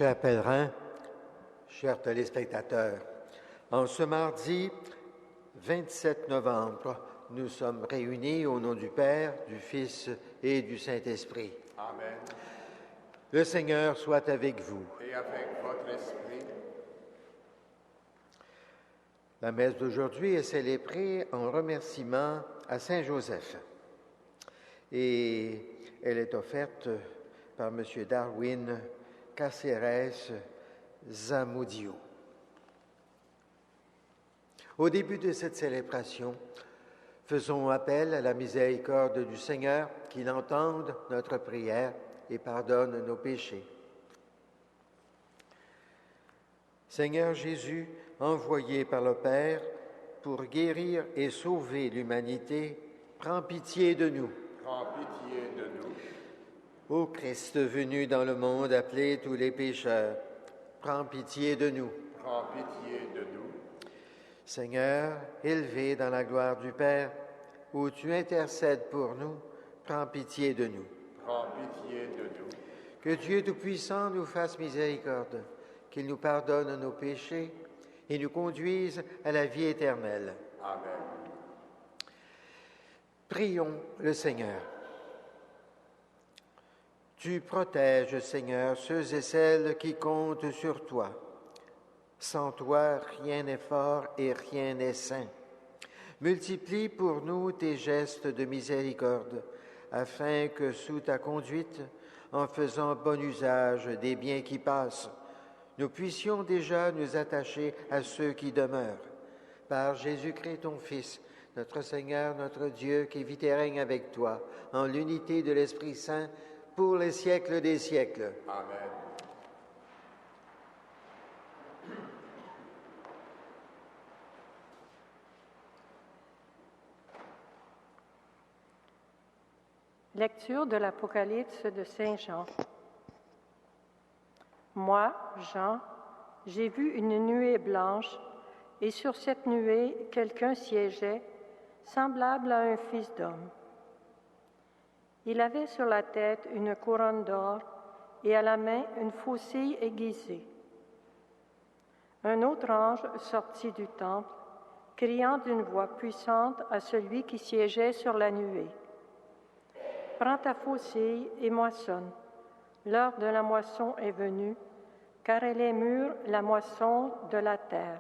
Chers pèlerins, chers téléspectateurs, en ce mardi 27 novembre, nous sommes réunis au nom du Père, du Fils et du Saint-Esprit. Amen. Le Seigneur soit avec vous. Et avec votre esprit. La messe d'aujourd'hui est célébrée en remerciement à Saint Joseph et elle est offerte par M. Darwin Caceres Zamudio. Au début de cette célébration, faisons appel à la miséricorde du Seigneur, qu'il entende notre prière et pardonne nos péchés. Seigneur Jésus, envoyé par le Père pour guérir et sauver l'humanité, prends pitié de nous. Prends pitié de nous. Ô Christ venu dans le monde appeler tous les pécheurs, prends pitié de nous. Prends pitié de nous. Seigneur, élevé dans la gloire du Père, où tu intercèdes pour nous, prends pitié de nous. Prends pitié de nous. Que Dieu Tout-Puissant nous fasse miséricorde, qu'il nous pardonne nos péchés et nous conduise à la vie éternelle. Amen. Prions le Seigneur. Tu protèges, Seigneur, ceux et celles qui comptent sur toi. Sans toi, rien n'est fort et rien n'est saint. Multiplie pour nous tes gestes de miséricorde, afin que sous ta conduite, en faisant bon usage des biens qui passent, nous puissions déjà nous attacher à ceux qui demeurent. Par Jésus-Christ, ton Fils, notre Seigneur, notre Dieu, qui vit et règne avec toi, en l'unité de l'Esprit Saint, pour les siècles des siècles. Amen. Lecture de l'Apocalypse de Saint Jean. Moi, Jean, j'ai vu une nuée blanche, et sur cette nuée, quelqu'un siégeait, semblable à un fils d'homme. Il avait sur la tête une couronne d'or et à la main une faucille aiguisée. Un autre ange sortit du temple, criant d'une voix puissante à celui qui siégeait sur la nuée. « Prends ta faucille et moissonne. L'heure de la moisson est venue, car elle est mûre, la moisson de la terre. »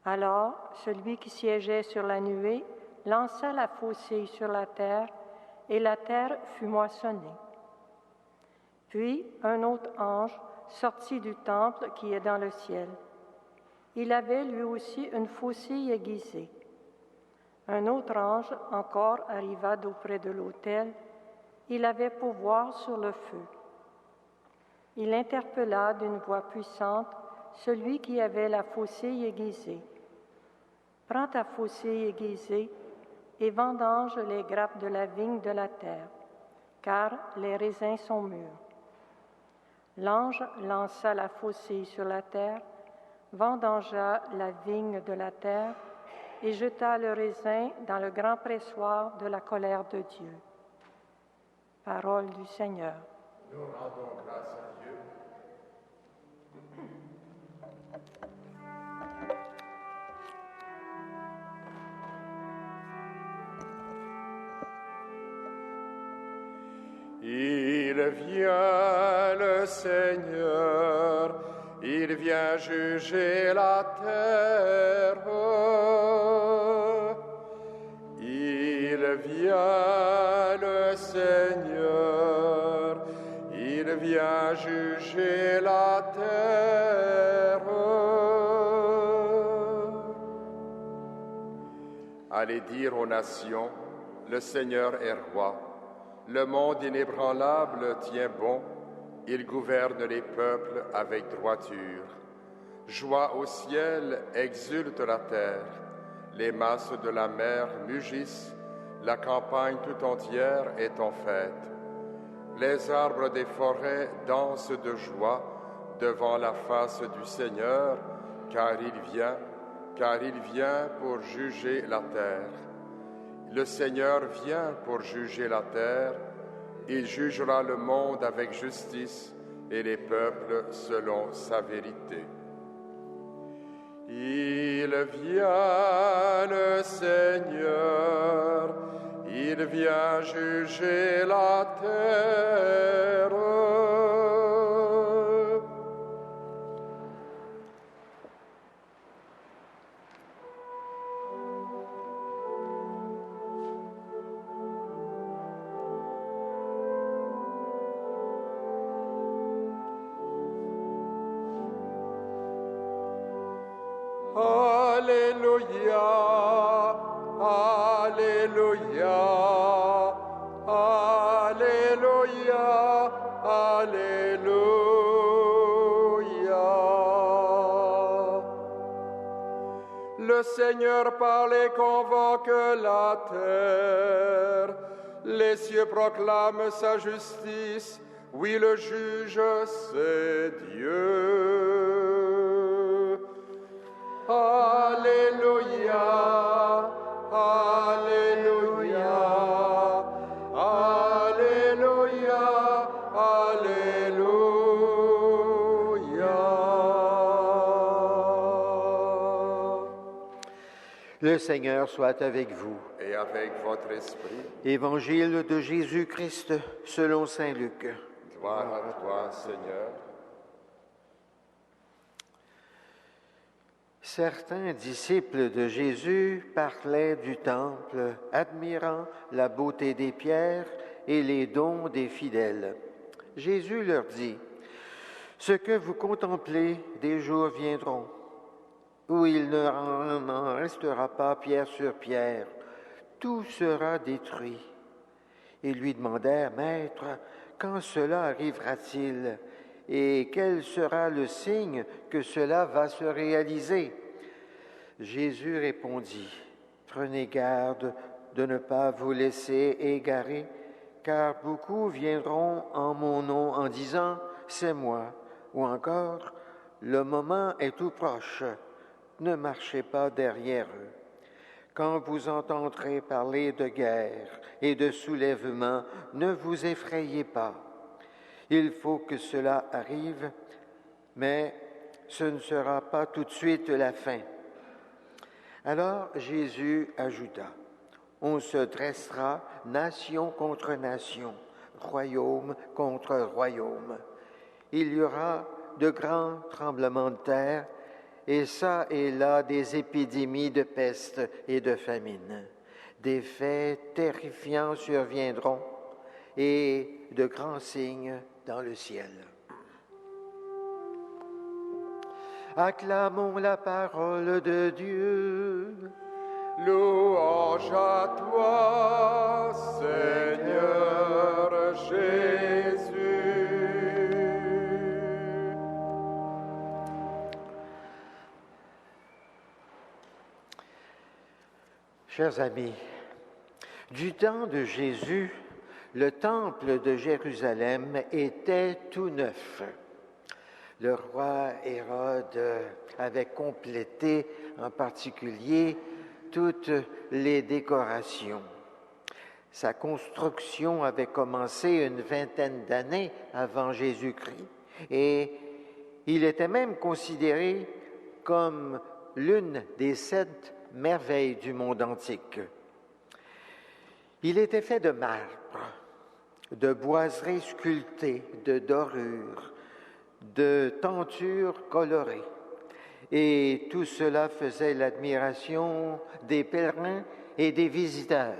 Alors, celui qui siégeait sur la nuée lança la faucille sur la terre, et la terre fut moissonnée. Puis un autre ange sortit du temple qui est dans le ciel. Il avait lui aussi une faucille aiguisée. Un autre ange encore arriva d'auprès de l'autel. Il avait pouvoir sur le feu. Il interpella d'une voix puissante celui qui avait la faucille aiguisée. « Prends ta faucille aiguisée et vendange les grappes de la vigne de la terre, car les raisins sont mûrs. » L'ange lança la faucille sur la terre, vendangea la vigne de la terre et jeta le raisin dans le grand pressoir de la colère de Dieu. Parole du Seigneur. Nous rendons grâce à Dieu. Il vient le Seigneur, il vient juger la terre. Il vient le Seigneur, il vient juger la terre. Allez dire aux nations, le Seigneur est roi. Le monde inébranlable tient bon, il gouverne les peuples avec droiture. Joie au ciel, exulte la terre, les masses de la mer mugissent, la campagne tout entière est en fête. Les arbres des forêts dansent de joie devant la face du Seigneur, car il vient pour juger la terre. Le Seigneur vient pour juger la terre, il jugera le monde avec justice et les peuples selon sa vérité. Il vient le Seigneur, il vient juger la terre. Alléluia, Alléluia, Alléluia, Alléluia. Le Seigneur parle et convoque la terre. Les cieux proclament sa justice. Oui, le juge, c'est Dieu. Alléluia, Alléluia, Alléluia, Alléluia. Le Seigneur soit avec vous. Et avec votre esprit. Évangile de Jésus-Christ selon saint Luc. Gloire à toi, Seigneur. Certains disciples de Jésus parlaient du temple, admirant la beauté des pierres et les dons des fidèles. Jésus leur dit, « Ce que vous contemplez, des jours viendront, où il n'en restera pas pierre sur pierre, tout sera détruit. » Ils lui demandèrent, « Maître, quand cela arrivera-t-il ? Et quel sera le signe que cela va se réaliser? » Jésus répondit, « Prenez garde de ne pas vous laisser égarer, car beaucoup viendront en mon nom en disant, « C'est moi », ou encore, « Le moment est tout proche, ne marchez pas derrière eux. » Quand vous entendrez parler de guerre et de soulèvement, ne vous effrayez pas. Il faut que cela arrive, mais ce ne sera pas tout de suite la fin. Alors Jésus ajouta, « On se dressera nation contre nation, royaume contre royaume. Il y aura de grands tremblements de terre, et ça et là des épidémies de peste et de famine. Des faits terrifiants surviendront et de grands signes dans le ciel. » Acclamons la parole de Dieu. Louange à toi, Seigneur Jésus. Chers amis, du temps de Jésus, le temple de Jérusalem était tout neuf. Le roi Hérode avait complété en particulier toutes les décorations. Sa construction avait commencé une vingtaine d'années avant Jésus-Christ et il était même considéré comme l'une des 7 merveilles du monde antique. Il était fait de marbre, de boiseries sculptées, de dorures, de tentures colorées. Et tout cela faisait l'admiration des pèlerins et des visiteurs.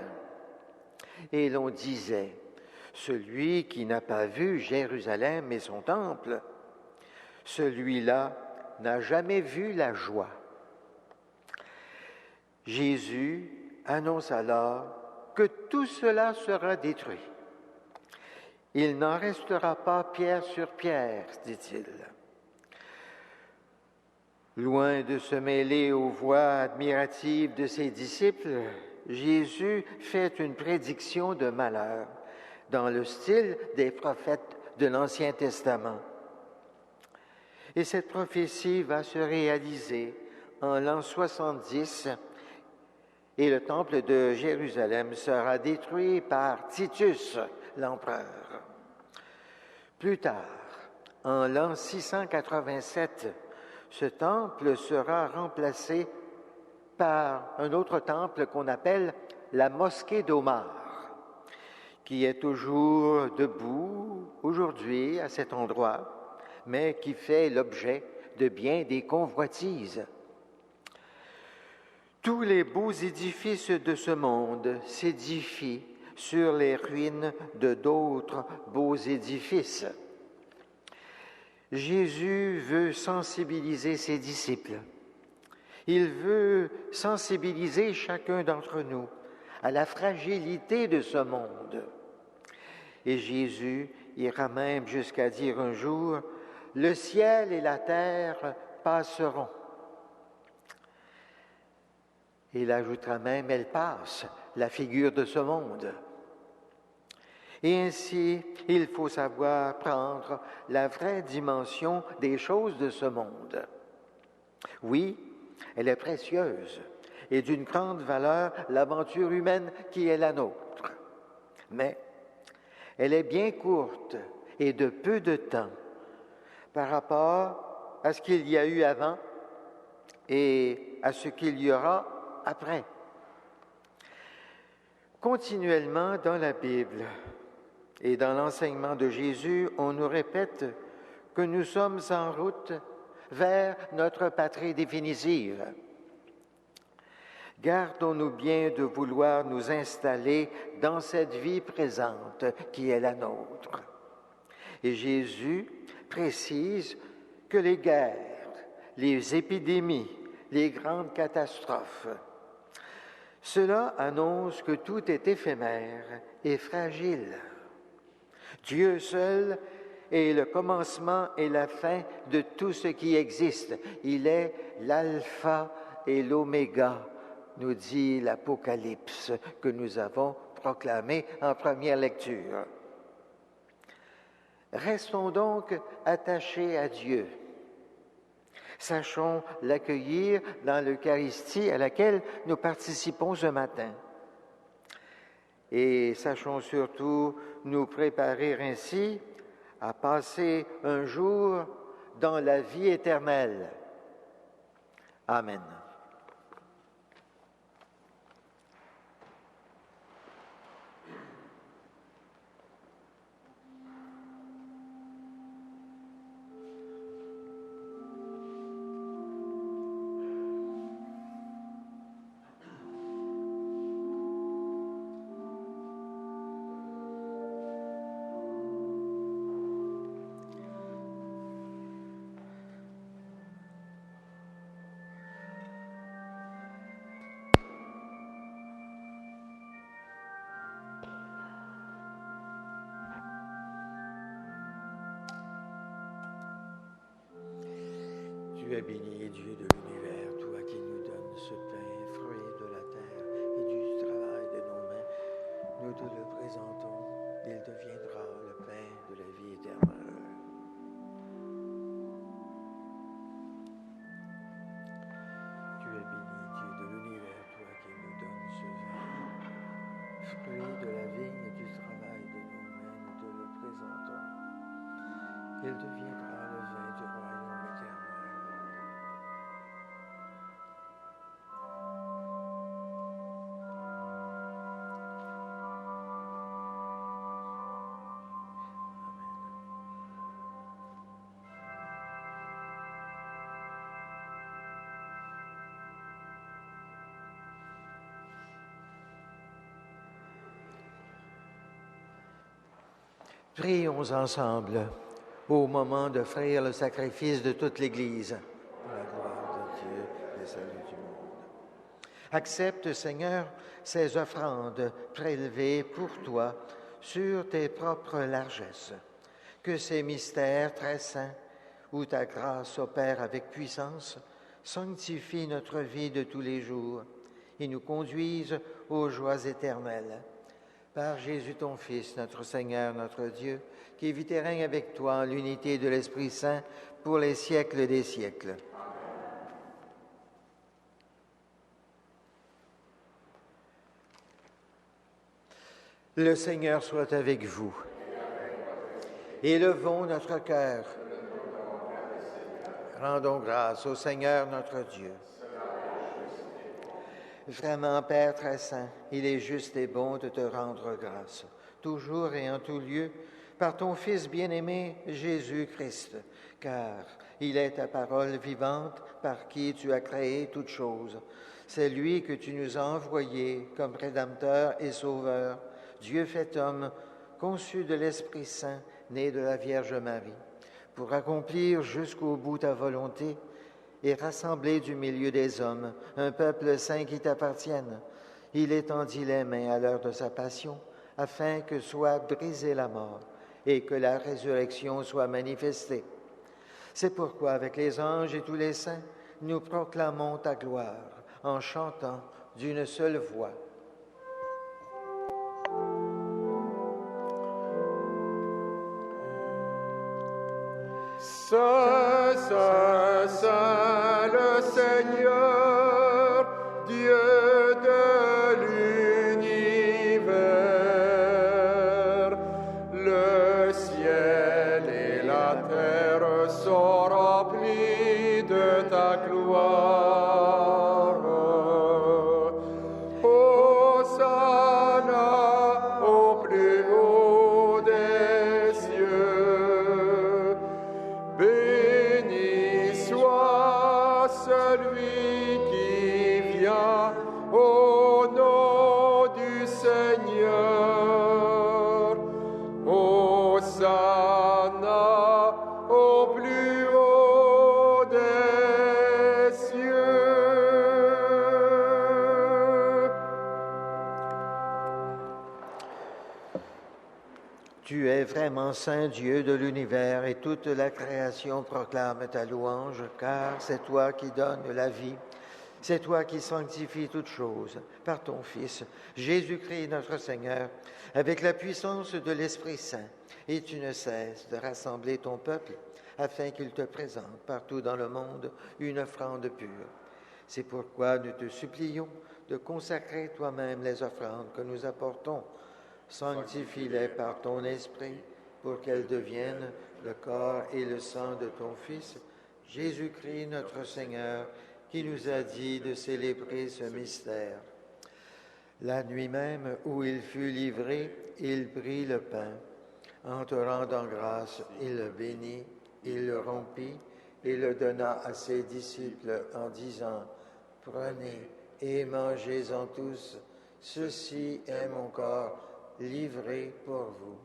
Et l'on disait, celui qui n'a pas vu Jérusalem et son temple, celui-là n'a jamais vu la joie. Jésus annonce alors que tout cela sera détruit. Il n'en restera pas pierre sur pierre, dit-il. Loin de se mêler aux voix admiratives de ses disciples, Jésus fait une prédiction de malheur dans le style des prophètes de l'Ancien Testament. Et cette prophétie va se réaliser en l'an 70 et le temple de Jérusalem sera détruit par Titus, l'empereur. Plus tard, En l'an 687, ce temple sera remplacé par un autre temple qu'on appelle la mosquée d'Omar, qui est toujours debout aujourd'hui à cet endroit, mais qui fait l'objet de bien des convoitises. Tous les beaux édifices de ce monde s'édifient sur les ruines de d'autres beaux édifices. Jésus veut sensibiliser ses disciples. Il veut sensibiliser chacun d'entre nous à la fragilité de ce monde. Et Jésus ira même jusqu'à dire un jour, « Le ciel et la terre passeront. » Il ajoutera même, « Elle passe, la figure de ce monde. » Et ainsi, il faut savoir prendre la vraie dimension des choses de ce monde. Oui, elle est précieuse et d'une grande valeur, l'aventure humaine qui est la nôtre. Mais elle est bien courte et de peu de temps par rapport à ce qu'il y a eu avant et à ce qu'il y aura après. Continuellement dans la Bible et dans l'enseignement de Jésus, on nous répète que nous sommes en route vers notre patrie définitive. Gardons-nous bien de vouloir nous installer dans cette vie présente qui est la nôtre. Et Jésus précise que les guerres, les épidémies, les grandes catastrophes, cela annonce que tout est éphémère et fragile. Dieu seul est le commencement et la fin de tout ce qui existe. Il est l'alpha et l'oméga, nous dit l'Apocalypse que nous avons proclamé en première lecture. Restons donc attachés à Dieu. Sachons l'accueillir dans l'Eucharistie à laquelle nous participons ce matin. Et sachons surtout nous préparer ainsi à passer un jour dans la vie éternelle. Amen. Tu es béni, Dieu de l'univers, toi qui nous donnes ce pain, fruit de la terre et du travail de nos mains. Nous te le présentons, il deviendra le pain de la vie éternelle. Tu es béni, Dieu de l'univers, toi qui nous donnes ce vin, fruit de la vigne et du travail de nos mains. Nous te le présentons, il deviendra le vin du royaume éternel. Prions ensemble au moment d'offrir le sacrifice de toute l'Église pour la gloire de Dieu et le salut du monde. Accepte, Seigneur, ces offrandes prélevées pour toi sur tes propres largesses. Que ces mystères très saints, où ta grâce opère avec puissance, sanctifient notre vie de tous les jours et nous conduisent aux joies éternelles. Par Jésus ton Fils, notre Seigneur, notre Dieu, qui vit et règne avec toi en l'unité de l'Esprit Saint pour les siècles des siècles. Le Seigneur soit avec vous. Élevons notre cœur. Rendons grâce au Seigneur notre Dieu. Vraiment, Père très saint, il est juste et bon de te rendre grâce, toujours et en tout lieu, par ton Fils bien-aimé Jésus-Christ, car il est ta parole vivante par qui tu as créé toutes choses. C'est lui que tu nous as envoyé comme Rédempteur et Sauveur, Dieu fait homme, conçu de l'Esprit Saint, né de la Vierge Marie, pour accomplir jusqu'au bout ta volonté et rassembler du milieu des hommes un peuple saint qui t'appartienne. Il étendit les mains à l'heure de sa passion, afin que soit brisée la mort et que la résurrection soit manifestée. C'est pourquoi, avec les anges et tous les saints, nous proclamons ta gloire en chantant d'une seule voix. Saint, Saint, Saint, le Seigneur, Dieu de l'univers. Le ciel et la terre sont remplis de ta gloire. Hosanna au plus haut des cieux. Béni soit celui qui vient au nom du Seigneur. Hosanna au plus haut des cieux. Tu es vraiment Saint Dieu de l'univers et toute la création proclame ta louange, car c'est toi qui donnes la vie, c'est toi qui sanctifies toutes choses par ton Fils, Jésus-Christ notre Seigneur, avec la puissance de l'Esprit Saint, et tu ne cesses de rassembler ton peuple afin qu'il te présente partout dans le monde une offrande pure. C'est pourquoi nous te supplions de consacrer toi-même les offrandes que nous apportons. Sanctifie-les par ton Esprit pour qu'elles deviennent le corps et le sang de ton Fils, Jésus-Christ notre Seigneur, qui nous a dit de célébrer ce mystère. La nuit même où il fut livré, il prit le pain. En te rendant grâce, il le bénit, il le rompit et le donna à ses disciples en disant, « Prenez et mangez-en tous, ceci est mon corps livré pour vous. »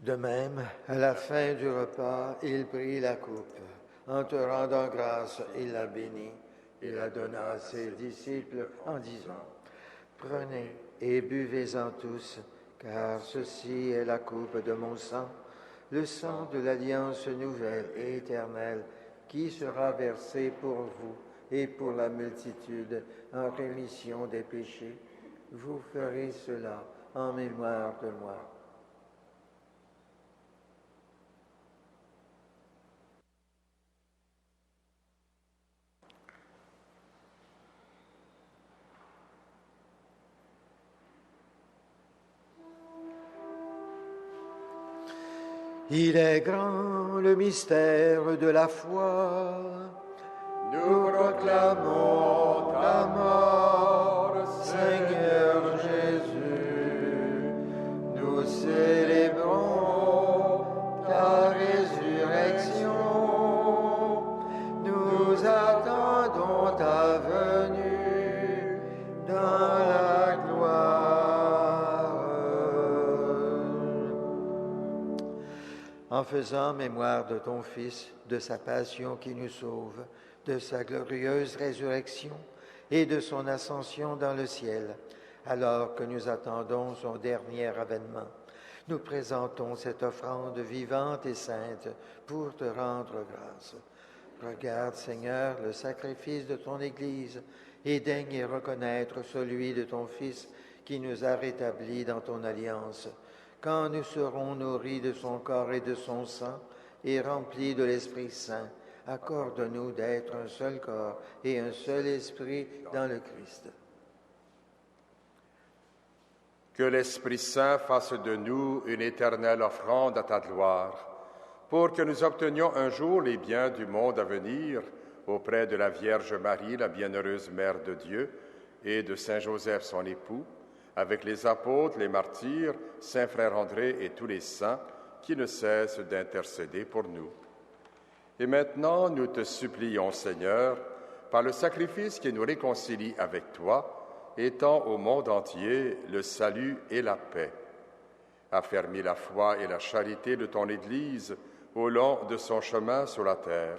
De même, à la fin du repas, il prit la coupe. En te rendant grâce, il la bénit et la donna à ses disciples en disant, « Prenez et buvez-en tous, car ceci est la coupe de mon sang, le sang de l'alliance nouvelle et éternelle, qui sera versé pour vous et pour la multitude en rémission des péchés. Vous ferez cela en mémoire de moi. » Il est grand le mystère de la foi. Nous proclamons ta mort, Seigneur Jésus. Nous célébrons ta résurrection. Nous attendons ta venue dans la gloire. En faisant mémoire de ton Fils, de sa passion qui nous sauve, de sa glorieuse résurrection et de son ascension dans le ciel, alors que nous attendons son dernier avènement, nous présentons cette offrande vivante et sainte pour te rendre grâce. Regarde, Seigneur, le sacrifice de ton Église et daigne y reconnaître celui de ton Fils qui nous a rétablis dans ton alliance. Quand nous serons nourris de son corps et de son sang, et remplis de l'Esprit Saint, accorde-nous d'être un seul corps et un seul esprit dans le Christ. Que l'Esprit Saint fasse de nous une éternelle offrande à ta gloire, pour que nous obtenions un jour les biens du monde à venir auprès de la Vierge Marie, la bienheureuse Mère de Dieu, et de Saint Joseph, son époux, avec les apôtres, les martyrs, Saint Frère André et tous les saints qui ne cessent d'intercéder pour nous. Et maintenant, nous te supplions, Seigneur, par le sacrifice qui nous réconcilie avec toi, étends au monde entier le salut et la paix. Affermis la foi et la charité de ton Église au long de son chemin sur la terre.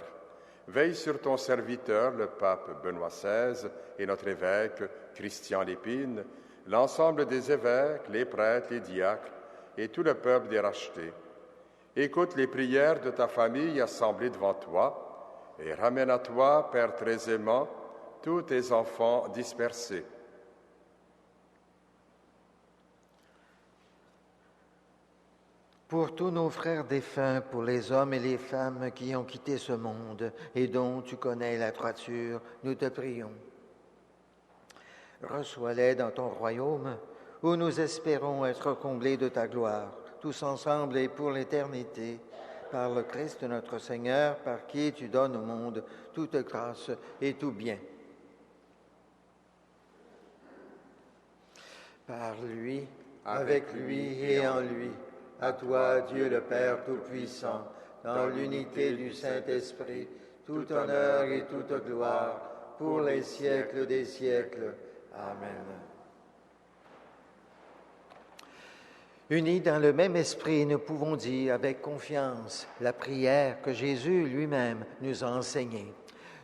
Veille sur ton serviteur, le pape Benoît XVI, et notre évêque, Christian Lépine, l'ensemble des évêques, les prêtres, les diacres, et tout le peuple des rachetés. Écoute les prières de ta famille assemblée devant toi, et ramène à toi, Père très aimant, tous tes enfants dispersés. Pour tous nos frères défunts, pour les hommes et les femmes qui ont quitté ce monde et dont tu connais la droiture, nous te prions. Reçois-les dans ton royaume, où nous espérons être comblés de ta gloire, tous ensemble et pour l'éternité, par le Christ notre Seigneur, par qui tu donnes au monde toute grâce et tout bien. Par lui, avec lui et en lui, à toi, Dieu le Père Tout-Puissant, dans l'unité du Saint-Esprit, tout honneur et toute gloire, pour les siècles des siècles. Amen. Unis dans le même esprit, nous pouvons dire avec confiance la prière que Jésus lui-même nous a enseignée.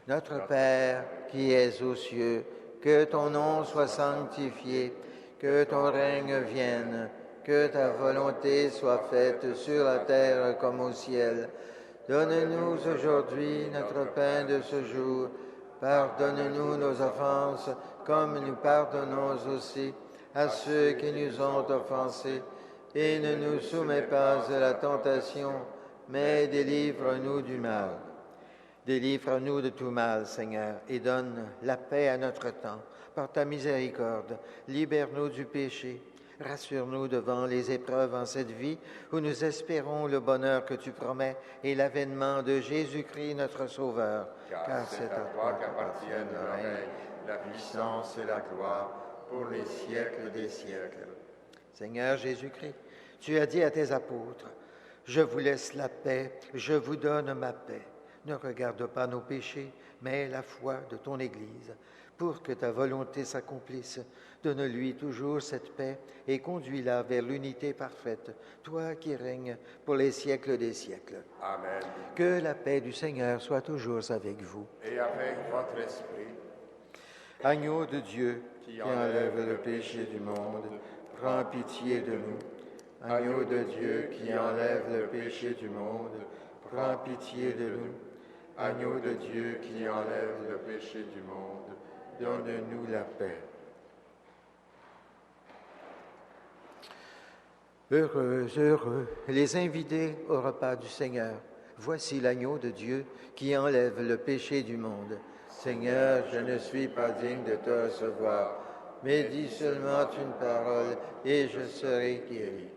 Notre Père qui es aux cieux, que ton nom soit sanctifié, que ton règne vienne, que ta volonté soit faite sur la terre comme au ciel. Donne-nous aujourd'hui notre pain de ce jour. Pardonne-nous nos offenses, comme nous pardonnons aussi à ceux qui nous ont offensés. Et ne nous soumets pas à la tentation, mais délivre-nous du mal. Délivre-nous de tout mal, Seigneur, et donne la paix à notre temps. Par ta miséricorde, libère-nous du péché. Rassure-nous devant les épreuves en cette vie où nous espérons le bonheur que tu promets et l'avènement de Jésus-Christ notre Sauveur. Car c'est à toi qu'appartiennent le règne, la puissance et la gloire pour les siècles des siècles. Seigneur Jésus-Christ, tu as dit à tes apôtres, « Je vous laisse la paix, je vous donne ma paix. Ne regarde pas nos péchés, mais la foi de ton Église. Pour que ta volonté s'accomplisse, donne-lui toujours cette paix et conduis-la vers l'unité parfaite, toi qui règnes pour les siècles des siècles. Amen. Que la paix du Seigneur soit toujours avec vous. Et avec votre esprit. Agneau de Dieu, qui enlève le péché du monde, prends pitié de nous. Agneau de Dieu, qui enlève le péché du monde, prends pitié de nous. Agneau de Dieu, qui enlève le péché du monde, donne-nous la paix. Heureux, heureux, les invités au repas du Seigneur. Voici l'agneau de Dieu qui enlève le péché du monde. Seigneur, je ne suis pas digne de te recevoir, mais dis seulement une parole et je serai guéri.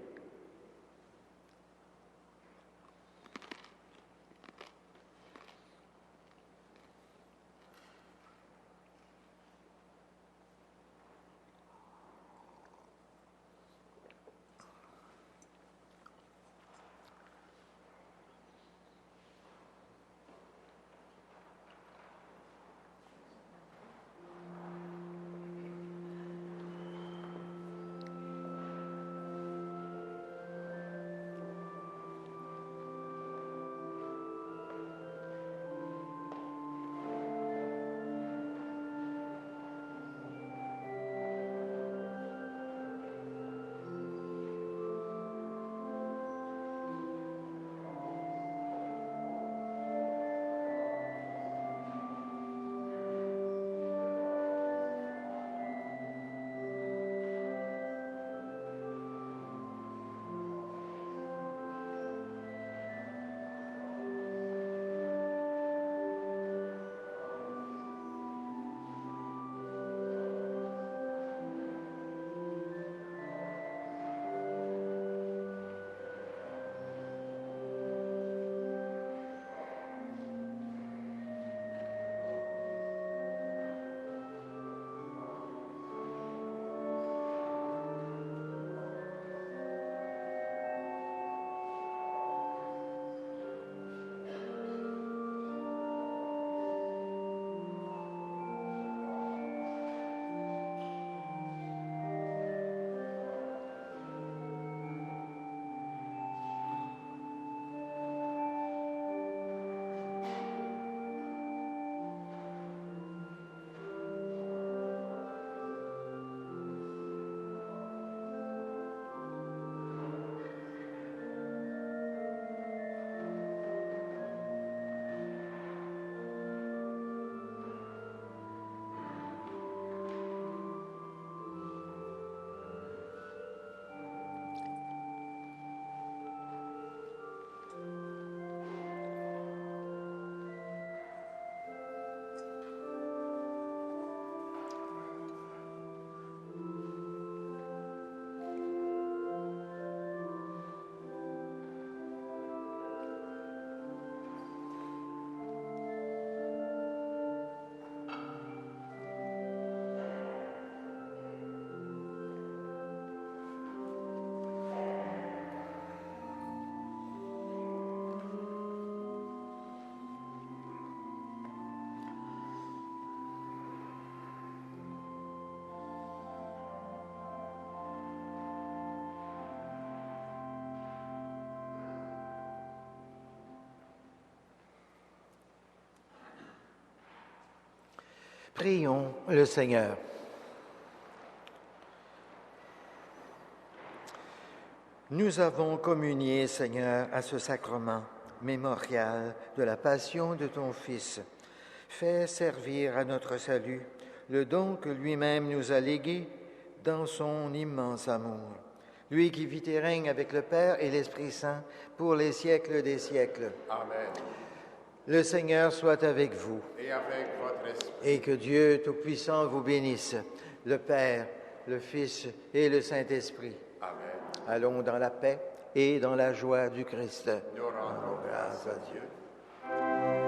Prions le Seigneur. Nous avons communié, Seigneur, à ce sacrement mémorial de la passion de ton Fils. Fais servir à notre salut le don que lui-même nous a légué dans son immense amour. Lui qui vit et règne avec le Père et l'Esprit Saint pour les siècles des siècles. Amen. Le Seigneur soit avec vous. Et avec votre esprit. Et que Dieu Tout-Puissant vous bénisse, le Père, le Fils et le Saint-Esprit. Amen. Allons dans la paix et dans la joie du Christ. Nous rendons grâce à Dieu.